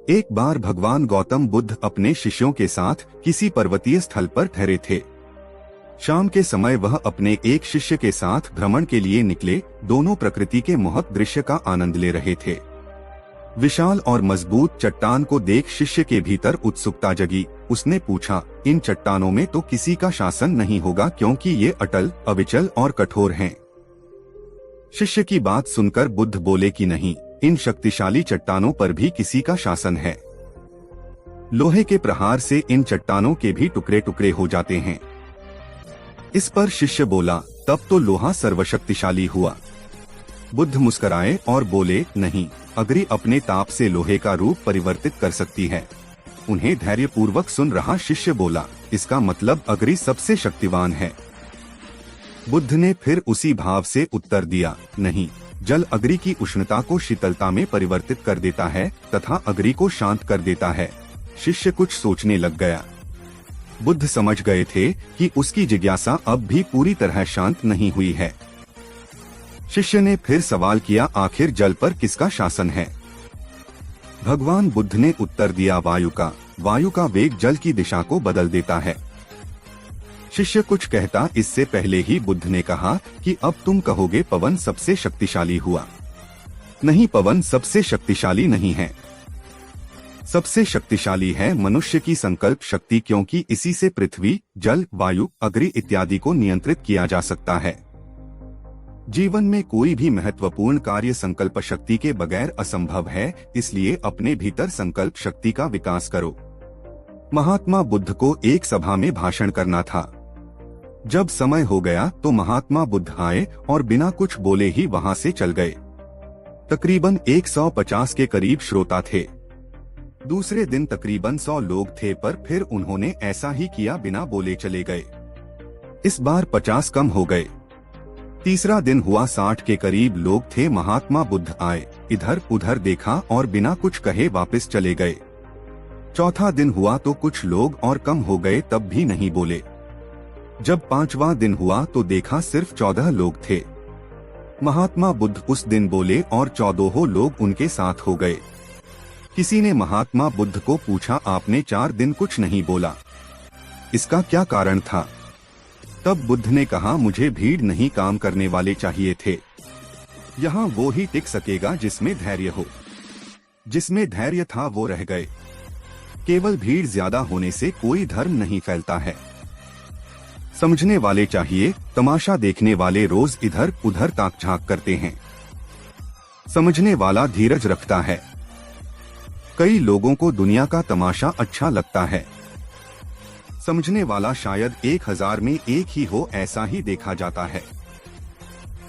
एक बार भगवान गौतम बुद्ध अपने शिष्यों के साथ किसी पर्वतीय स्थल पर ठहरे थे। शाम के समय वह अपने एक शिष्य के साथ भ्रमण के लिए निकले। दोनों प्रकृति के मोहक दृश्य का आनंद ले रहे थे। विशाल और मजबूत चट्टान को देख शिष्य के भीतर उत्सुकता जगी। उसने पूछा, इन चट्टानों में तो किसी का शासन नहीं होगा क्योंकि ये अटल, अविचल और कठोर हैं। शिष्य की बात सुनकर बुद्ध बोले कि नहीं, इन शक्तिशाली चट्टानों पर भी किसी का शासन है। लोहे के प्रहार से इन चट्टानों के भी टुकड़े टुकड़े हो जाते हैं। इस पर शिष्य बोला, तब तो लोहा सर्वशक्तिशाली हुआ। बुद्ध मुस्कुराए और बोले, नहीं, अग्नि अपने ताप से लोहे का रूप परिवर्तित कर सकती है। उन्हें धैर्यपूर्वक सुन रहा शिष्य बोला, इसका मतलब अग्नि सबसे शक्तिवान है। बुद्ध ने फिर उसी भाव से उत्तर दिया, नहीं, जल अग्नि की उष्णता को शीतलता में परिवर्तित कर देता है तथा अग्नि को शांत कर देता है। शिष्य कुछ सोचने लग गया। बुद्ध समझ गए थे कि उसकी जिज्ञासा अब भी पूरी तरह शांत नहीं हुई है। शिष्य ने फिर सवाल किया, आखिर जल पर किसका शासन है? भगवान बुद्ध ने उत्तर दिया, वायु का। वायु का वेग जल की दिशा को बदल देता है। शिष्य कुछ कहता इससे पहले ही बुद्ध ने कहा कि अब तुम कहोगे पवन सबसे शक्तिशाली हुआ। नहीं, पवन सबसे शक्तिशाली नहीं है। सबसे शक्तिशाली है मनुष्य की संकल्प शक्ति, क्योंकि इसी से पृथ्वी, जल, वायु, अग्नि इत्यादि को नियंत्रित किया जा सकता है। जीवन में कोई भी महत्वपूर्ण कार्य संकल्प शक्ति के बगैर असंभव है, इसलिए अपने भीतर संकल्प शक्ति का विकास करो। महात्मा बुद्ध को एक सभा में भाषण करना था। जब समय हो गया तो महात्मा बुद्ध आए और बिना कुछ बोले ही वहां से चल गए। तकरीबन 150 के करीब श्रोता थे। दूसरे दिन तकरीबन 100 लोग थे, पर फिर उन्होंने ऐसा ही किया, बिना बोले चले गए। इस बार 50 कम हो गए। तीसरा दिन हुआ, 60 के करीब लोग थे। महात्मा बुद्ध आए, इधर उधर देखा और बिना कुछ कहे वापस चले गए। चौथा दिन हुआ तो कुछ लोग और कम हो गए, तब भी नहीं बोले। जब 5वां दिन हुआ तो देखा सिर्फ 14 लोग थे। महात्मा बुद्ध उस दिन बोले और 14 लोग उनके साथ हो गए। किसी ने महात्मा बुद्ध को पूछा, आपने 4 दिन कुछ नहीं बोला, इसका क्या कारण था? तब बुद्ध ने कहा, मुझे भीड़ नहीं, काम करने वाले चाहिए थे। यहाँ वो ही टिक सकेगा जिसमें धैर्य हो। जिसमें धैर्य था वो रह गए। केवल भीड़ ज्यादा होने से कोई धर्म नहीं फैलता है। समझने वाले चाहिए, तमाशा देखने वाले रोज इधर उधर ताक झांक करते हैं। समझने वाला धीरज रखता है। कई लोगों को दुनिया का तमाशा अच्छा लगता है। समझने वाला शायद 1000 में एक ही हो, ऐसा ही देखा जाता है।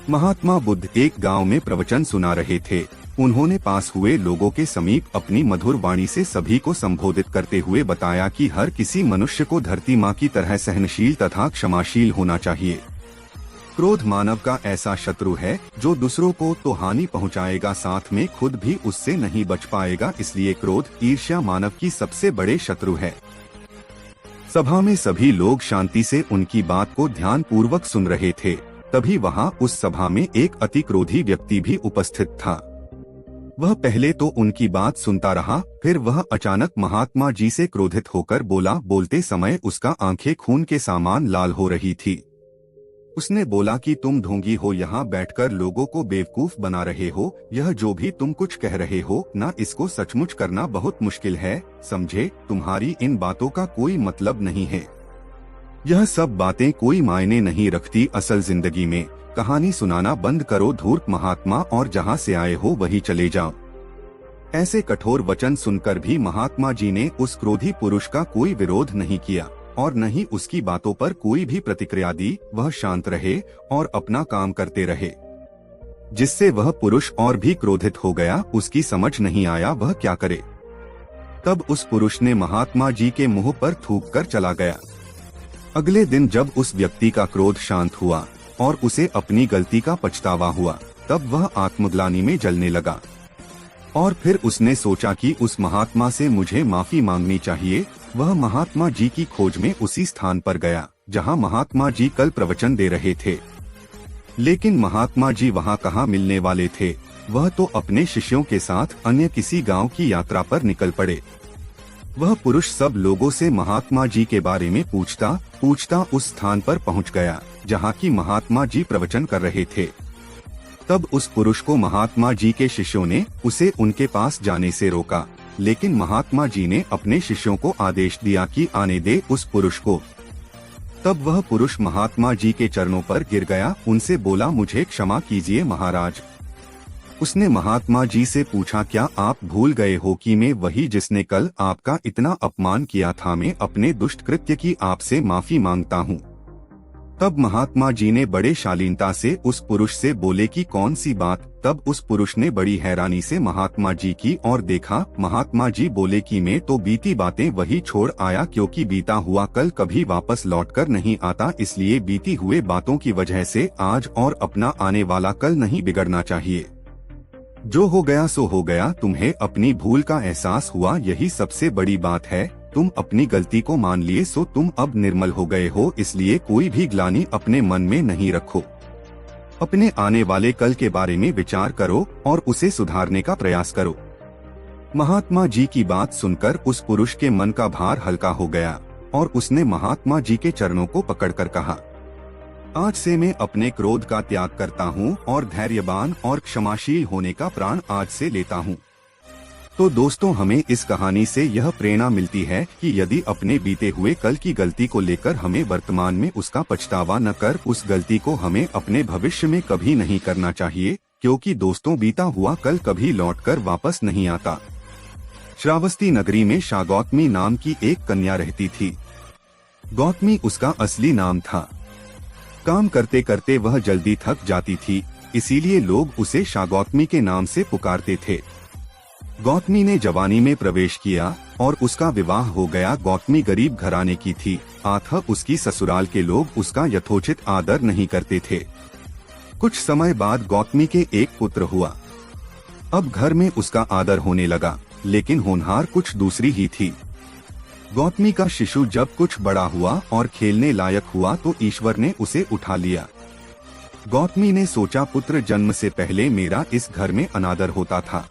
महात्मा बुद्ध एक गांव में प्रवचन सुना रहे थे। उन्होंने पास हुए लोगों के समीप अपनी मधुर वाणी से सभी को संबोधित करते हुए बताया कि हर किसी मनुष्य को धरती माँ की तरह सहनशील तथा क्षमाशील होना चाहिए। क्रोध मानव का ऐसा शत्रु है जो दूसरों को तो हानि पहुँचाएगा, साथ में खुद भी उससे नहीं बच पाएगा। इसलिए क्रोध, ईर्ष्या मानव की सबसे बड़े शत्रु है। सभा में सभी लोग शांति से उनकी बात को ध्यान पूर्वक सुन रहे थे। तभी वहाँ उस सभा में एक अति क्रोधी व्यक्ति भी उपस्थित था। वह पहले तो उनकी बात सुनता रहा, फिर वह अचानक महात्मा जी से क्रोधित होकर बोला। बोलते समय उसका आंखें खून के समान लाल हो रही थी। उसने बोला कि तुम ढोंगी हो, यहाँ बैठकर लोगों को बेवकूफ बना रहे हो। यह जो भी तुम कुछ कह रहे हो ना, इसको सचमुच करना बहुत मुश्किल है। समझे, तुम्हारी इन बातों का कोई मतलब नहीं है। यह सब बातें कोई मायने नहीं रखती असल जिंदगी में। कहानी सुनाना बंद करो धूर्त महात्मा, और जहाँ से आए हो वही चले जाओ। ऐसे कठोर वचन सुनकर भी महात्मा जी ने उस क्रोधी पुरुष का कोई विरोध नहीं किया और न ही उसकी बातों पर कोई भी प्रतिक्रिया दी। वह शांत रहे और अपना काम करते रहे, जिससे वह पुरुष और भी क्रोधित हो गया। उसकी समझ नहीं आया वह क्या करे। तब उस पुरुष ने महात्मा जी के मुंह पर थूक कर चला गया। अगले दिन जब उस व्यक्ति का क्रोध शांत हुआ और उसे अपनी गलती का पछतावा हुआ, तब वह आत्मग्लानि में जलने लगा। और फिर उसने सोचा कि उस महात्मा से मुझे माफी मांगनी चाहिए। वह महात्मा जी की खोज में उसी स्थान पर गया जहां महात्मा जी कल प्रवचन दे रहे थे। लेकिन महात्मा जी वहाँ कहाँ मिलने वाले थे, वह तो अपने शिष्यों के साथ अन्य किसी गांव की यात्रा पर निकल पड़े। वह पुरुष सब लोगों से महात्मा जी के बारे में पूछता पूछता उस स्थान पर पहुंच गया जहां की महात्मा जी प्रवचन कर रहे थे। तब उस पुरुष को महात्मा जी के शिष्यों ने उसे उनके पास जाने से रोका, लेकिन महात्मा जी ने अपने शिष्यों को आदेश दिया कि आने दे उस पुरुष को। तब वह पुरुष महात्मा जी के चरणों पर गिर गया, उनसे बोला, मुझे क्षमा कीजिए महाराज। उसने महात्मा जी से पूछा, क्या आप भूल गए हो कि मैं वही जिसने कल आपका इतना अपमान किया था? मैं अपने दुष्ट कृत्य की आपसे माफी मांगता हूँ। तब महात्मा जी ने बड़े शालीनता से उस पुरुष से बोले कि कौन सी बात? तब उस पुरुष ने बड़ी हैरानी से महात्मा जी की ओर देखा। महात्मा जी बोले कि मैं तो बीती बातें वही छोड़ आया, क्योंकि बीता हुआ कल कभी वापस लौटकर नहीं आता, इसलिए बीती हुए बातों की वजह से आज और अपना आने वाला कल नहीं बिगड़ना चाहिए। जो हो गया सो हो गया, तुम्हें अपनी भूल का एहसास हुआ, यही सबसे बड़ी बात है। तुम अपनी गलती को मान लिए, सो तुम अब निर्मल हो गए हो, इसलिए कोई भी ग्लानि अपने मन में नहीं रखो। अपने आने वाले कल के बारे में विचार करो और उसे सुधारने का प्रयास करो। महात्मा जी की बात सुनकर उस पुरुष के मन का भार हल्का हो गया और उसने महात्मा जी के चरणों को पकड़कर कहा, आज से मैं अपने क्रोध का त्याग करता हूँ और धैर्यवान और क्षमाशील होने का प्रण आज से लेता हूँ। तो दोस्तों, हमें इस कहानी से यह प्रेरणा मिलती है कि यदि अपने बीते हुए कल की गलती को लेकर हमें वर्तमान में उसका पछतावा न कर, उस गलती को हमें अपने भविष्य में कभी नहीं करना चाहिए, क्योंकि दोस्तों, बीता हुआ कल कभी लौटकर वापस नहीं आता। श्रावस्ती नगरी में शागौतमी नाम की एक कन्या रहती थी। गौतमी उसका असली नाम था। काम करते करते वह जल्दी थक जाती थी, इसीलिए लोग उसे शागौतमी के नाम से पुकारते थे। गौतमी ने जवानी में प्रवेश किया और उसका विवाह हो गया। गौतमी गरीब घराने की थी, अतः उसकी ससुराल के लोग उसका यथोचित आदर नहीं करते थे। कुछ समय बाद गौतमी के एक पुत्र हुआ। अब घर में उसका आदर होने लगा, लेकिन होनहार कुछ दूसरी ही थी। गौतमी का शिशु जब कुछ बड़ा हुआ और खेलने लायक हुआ तो ईश्वर ने उसे उठा लिया। गौतमी ने सोचा, पुत्र जन्म से पहले मेरा इस घर में अनादर होता था।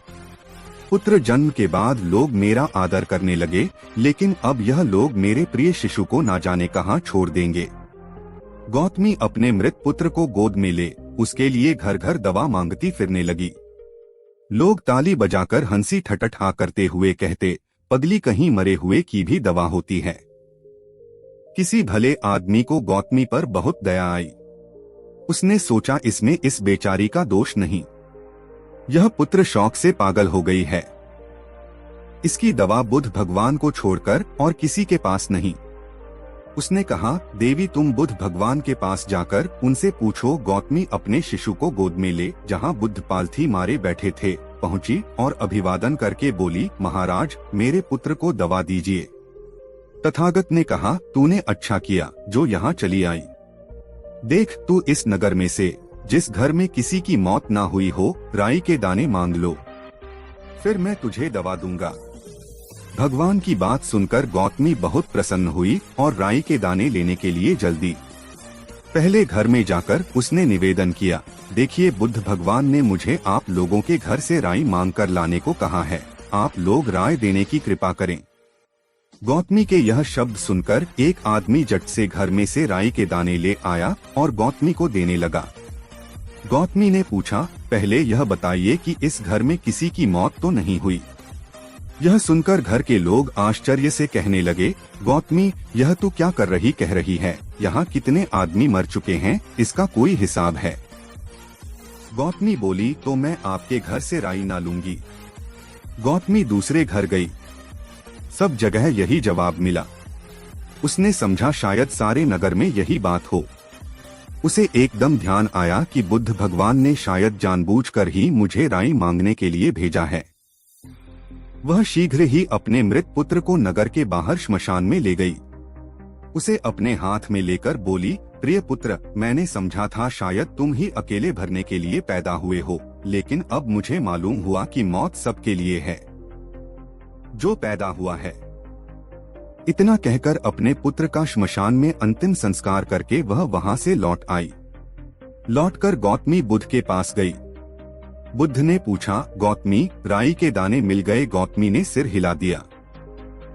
पुत्र जन्म के बाद लोग मेरा आदर करने लगे, लेकिन अब यह लोग मेरे प्रिय शिशु को ना जाने कहां छोड़ देंगे। गौतमी अपने मृत पुत्र को गोद में ले उसके लिए घर घर दवा मांगती फिरने लगी। लोग ताली बजाकर हंसी ठटठा करते हुए कहते, पगली कहीं मरे हुए की भी दवा होती है। किसी भले आदमी को गौतमी पर बहुत दया आई। उसने सोचा, इसमें इस बेचारी का दोष नहीं, यह पुत्र शौक से पागल हो गई है। इसकी दवा बुद्ध भगवान को छोड़कर और किसी के पास नहीं। उसने कहा, देवी तुम बुद्ध भगवान के पास जाकर उनसे पूछो। गौतमी अपने शिशु को गोद में ले जहाँ बुद्ध पालथी मारे बैठे थे पहुंची और अभिवादन करके बोली, महाराज मेरे पुत्र को दवा दीजिए। तथागत ने कहा, तूने अच्छा किया जो यहाँ चली आई। देख, तू इस नगर में से जिस घर में किसी की मौत ना हुई हो, राई के दाने मांग लो, फिर मैं तुझे दवा दूंगा। भगवान की बात सुनकर गौतमी बहुत प्रसन्न हुई और राई के दाने लेने के लिए जल्दी। पहले घर में जाकर उसने निवेदन किया, देखिए बुद्ध भगवान ने मुझे आप लोगों के घर से राई मांग कर लाने को कहा है, आप लोग राय देने की कृपा करें। गौतमी के यह शब्द सुनकर एक आदमी झट से घर में से राई के दाने ले आया और गौतमी को देने लगा। गौतमी ने पूछा, पहले यह बताइए कि इस घर में किसी की मौत तो नहीं हुई? यह सुनकर घर के लोग आश्चर्य से कहने लगे, गौतमी यह तू क्या कर रही कह रही है? यहाँ कितने आदमी मर चुके हैं, इसका कोई हिसाब है? गौतमी बोली, तो मैं आपके घर से राई ना लूंगी। गौतमी दूसरे घर गई, सब जगह यही जवाब मिला। उसने समझा शायद सारे नगर में यही बात हो। उसे एकदम ध्यान आया कि बुद्ध भगवान ने शायद जानबूझकर ही मुझे राई मांगने के लिए भेजा है। वह शीघ्र ही अपने मृत पुत्र को नगर के बाहर श्मशान में ले गई। उसे अपने हाथ में लेकर बोली, प्रिय पुत्र, मैंने समझा था शायद तुम ही अकेले भरने के लिए पैदा हुए हो, लेकिन अब मुझे मालूम हुआ कि मौत सबके लिए है जो पैदा हुआ है। इतना कहकर अपने पुत्र का श्मशान में अंतिम संस्कार करके वह वहां से लौट आई। लौटकर गौतमी बुद्ध के पास गई। बुद्ध ने पूछा, गौतमी, राई के दाने मिल गए? गौतमी ने सिर हिला दिया।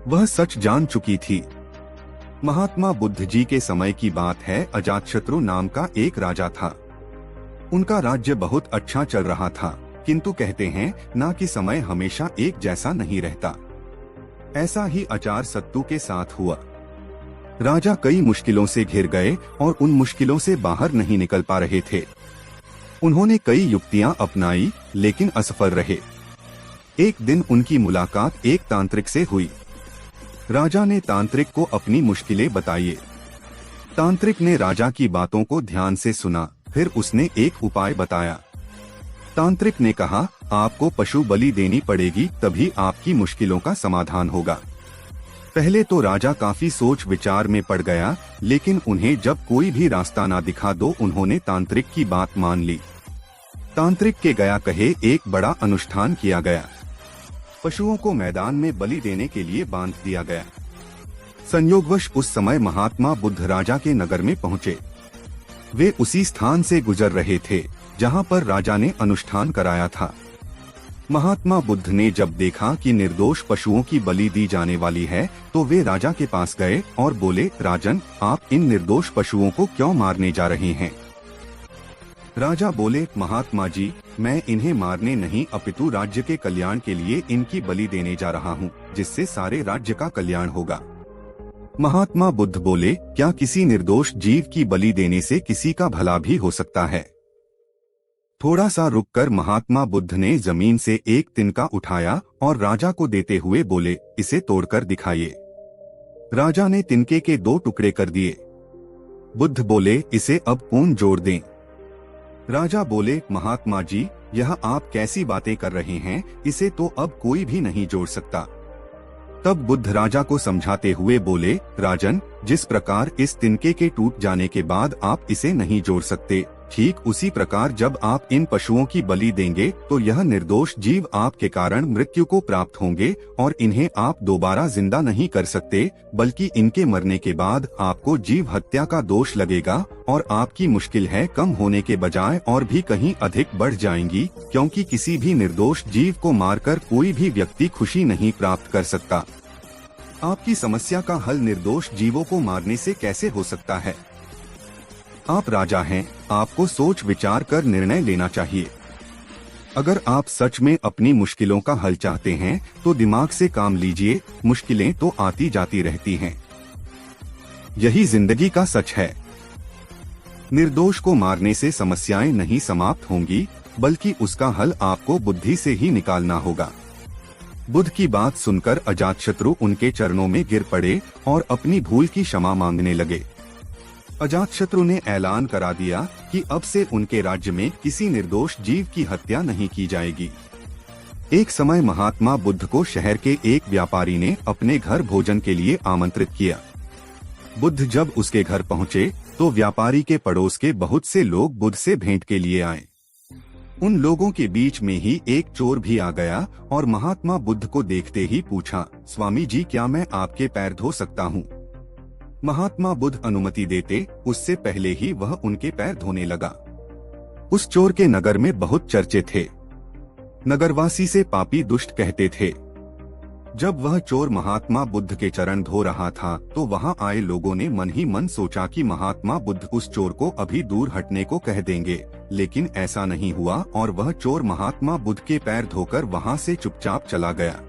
वह सच जान चुकी थी। महात्मा बुद्ध जी के समय की बात है। अजातशत्रु नाम का एक राजा था। उनका राज्य बहुत अच्छा चल रहा था, किंतु कहते हैं ना कि समय हमेशा एक जैसा नहीं रहता। ऐसा ही अजातशत्रु के साथ हुआ। राजा कई मुश्किलों से घिर गए और उन मुश्किलों से बाहर नहीं निकल पा रहे थे। उन्होंने कई युक्तियां अपनाई, लेकिन असफल रहे। एक दिन उनकी मुलाकात एक तांत्रिक से हुई। राजा ने तांत्रिक को अपनी मुश्किलें बताई। तांत्रिक ने राजा की बातों को ध्यान से सुना, फिर उसने एक उपाय बताया। तांत्रिक ने कहा, आपको पशु बलि देनी पड़ेगी, तभी आपकी मुश्किलों का समाधान होगा। पहले तो राजा काफी सोच विचार में पड़ गया, लेकिन उन्हें जब कोई भी रास्ता ना दिखा तो उन्होंने तांत्रिक की बात मान ली। तांत्रिक के गया कहे एक बड़ा अनुष्ठान किया गया। पशुओं को मैदान में बलि देने के लिए बांध दिया गया। संयोगवश उस समय महात्मा बुद्ध राजा के नगर में पहुँचे। वे उसी स्थान से गुजर रहे थे जहाँ पर राजा ने अनुष्ठान कराया था। महात्मा बुद्ध ने जब देखा कि निर्दोष पशुओं की बलि दी जाने वाली है, तो वे राजा के पास गए और बोले, राजन, आप इन निर्दोष पशुओं को क्यों मारने जा रहे हैं? राजा बोले, महात्मा जी, मैं इन्हें मारने नहीं अपितु राज्य के कल्याण के लिए इनकी बलि देने जा रहा हूँ, जिससे सारे राज्य का कल्याण होगा। महात्मा बुद्ध बोले, क्या किसी निर्दोष जीव की बलि देने से किसी का भला भी हो सकता है? थोड़ा सा रुककर महात्मा बुद्ध ने जमीन से एक तिनका उठाया और राजा को देते हुए बोले, इसे तोड़कर दिखाइए। राजा ने तिनके के 2 टुकड़े कर दिए। बुद्ध बोले, इसे अब कौन जोड़ दें? राजा बोले, महात्मा जी, यह आप कैसी बातें कर रहे हैं? इसे तो अब कोई भी नहीं जोड़ सकता। तब बुद्ध राजा को समझाते हुए बोले, राजन, जिस प्रकार इस तिनके के टूट जाने के बाद आप इसे नहीं जोड़ सकते, ठीक उसी प्रकार जब आप इन पशुओं की बलि देंगे तो यह निर्दोष जीव आपके कारण मृत्यु को प्राप्त होंगे और इन्हें आप दोबारा जिंदा नहीं कर सकते, बल्कि इनके मरने के बाद आपको जीव हत्या का दोष लगेगा और आपकी मुश्किल है कम होने के बजाय और भी कहीं अधिक बढ़ जाएंगी, क्योंकि किसी भी निर्दोष जीव को मारकर कोई भी व्यक्ति खुशी नहीं प्राप्त कर सकता। आपकी समस्या का हल निर्दोष जीवों को मारने से कैसे हो सकता है? आप राजा हैं, आपको सोच विचार कर निर्णय लेना चाहिए। अगर आप सच में अपनी मुश्किलों का हल चाहते हैं तो दिमाग से काम लीजिए, मुश्किलें तो आती जाती रहती हैं। यही जिंदगी का सच है। निर्दोष को मारने से समस्याएं नहीं समाप्त होंगी, बल्कि उसका हल आपको बुद्धि से ही निकालना होगा। बुद्ध की बात सुनकर अजातशत्रु उनके चरणों में गिर पड़े और अपनी भूल की क्षमा मांगने लगे। अजातशत्रु ने ऐलान करा दिया कि अब से उनके राज्य में किसी निर्दोष जीव की हत्या नहीं की जाएगी। एक समय महात्मा बुद्ध को शहर के एक व्यापारी ने अपने घर भोजन के लिए आमंत्रित किया। बुद्ध जब उसके घर पहुंचे तो व्यापारी के पड़ोस के बहुत से लोग बुद्ध से भेंट के लिए आए। उन लोगों के बीच में ही एक चोर भी आ गया और महात्मा बुद्ध को देखते ही पूछा, स्वामी जी, क्या मैं आपके पैर धो सकता हूँ? महात्मा बुद्ध अनुमति देते उससे पहले ही वह उनके पैर धोने लगा। उस चोर के नगर में बहुत चर्चे थे। नगरवासी से पापी दुष्ट कहते थे। जब वह चोर महात्मा बुद्ध के चरण धो रहा था तो वहां आए लोगों ने मन ही मन सोचा कि महात्मा बुद्ध उस चोर को अभी दूर हटने को कह देंगे, लेकिन ऐसा नहीं हुआ और वह चोर महात्मा बुद्ध के पैर धोकर वहां से चुपचाप चला गया।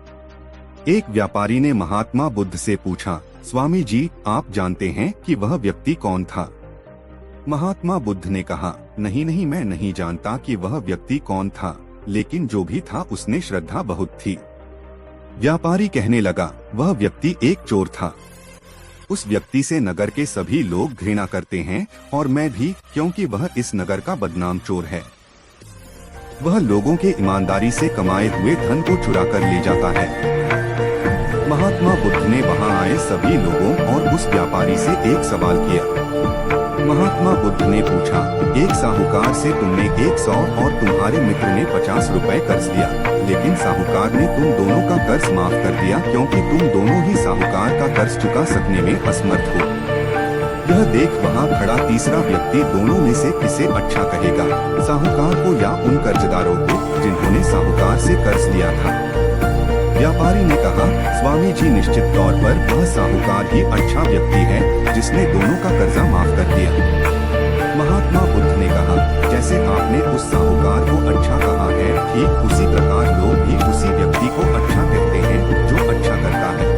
एक व्यापारी ने महात्मा बुद्ध से पूछा, स्वामी जी, आप जानते हैं कि वह व्यक्ति कौन था? महात्मा बुद्ध ने कहा, नहीं नहीं, मैं नहीं जानता कि वह व्यक्ति कौन था, लेकिन जो भी था उसने श्रद्धा बहुत थी। व्यापारी कहने लगा, वह व्यक्ति एक चोर था। उस व्यक्ति से नगर के सभी लोग घृणा करते हैं और मैं भी, क्योंकि वह इस नगर का बदनाम चोर है। वह लोगों के ईमानदारी से कमाए हुए धन को चुरा कर ले जाता है। महात्मा बुद्ध ने वहां आए सभी लोगों और उस व्यापारी से एक सवाल किया। महात्मा बुद्ध ने पूछा, एक साहूकार से तुमने 100 और तुम्हारे मित्र ने 50 रुपए कर्ज लिया, लेकिन साहूकार ने तुम दोनों का कर्ज माफ कर दिया क्योंकि तुम दोनों ही साहूकार का कर्ज चुका सकने में असमर्थ हो। यह देख वहाँ खड़ा तीसरा व्यक्ति दोनों में से किसे अच्छा कहेगा, साहूकार को या उन कर्जदारों को जिन्होंने साहूकार से कर्ज लिया था। व्यापारी ने कहा, स्वामी जी, निश्चित तौर पर वह साहूकार ही अच्छा व्यक्ति है जिसने दोनों का कर्जा माफ कर दिया। महात्मा बुद्ध ने कहा, जैसे आपने उस साहूकार को अच्छा कहा है, ठीक उसी प्रकार लोग भी उसी व्यक्ति को अच्छा कहते हैं जो अच्छा करता है।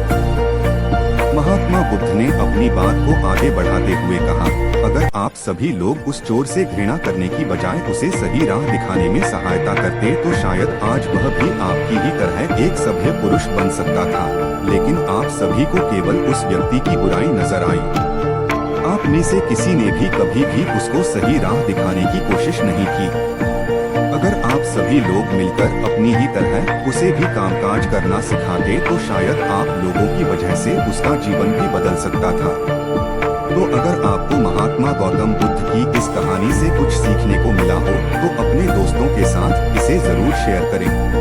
महात्मा बुद्ध ने अपनी बात को आगे बढ़ाते हुए कहा, अगर आप सभी लोग उस चोर से घृणा करने की बजाय उसे सही राह दिखाने में सहायता करते तो शायद आज वह भी आपकी ही तरह एक सभ्य पुरुष बन सकता था। लेकिन आप सभी को केवल उस व्यक्ति की बुराई नजर आई। आप में से किसी ने भी कभी भी उसको सही राह दिखाने की कोशिश नहीं की। अगर आप सभी लोग मिलकर अपनी ही तरह उसे भी कामकाज करना सिखाते तो शायद आप लोगों की वजह से उसका जीवन भी बदल सकता था। तो अगर आपको महात्मा गौतम बुद्ध की इस कहानी से कुछ सीखने को मिला हो तो अपने दोस्तों के साथ इसे जरूर शेयर करें।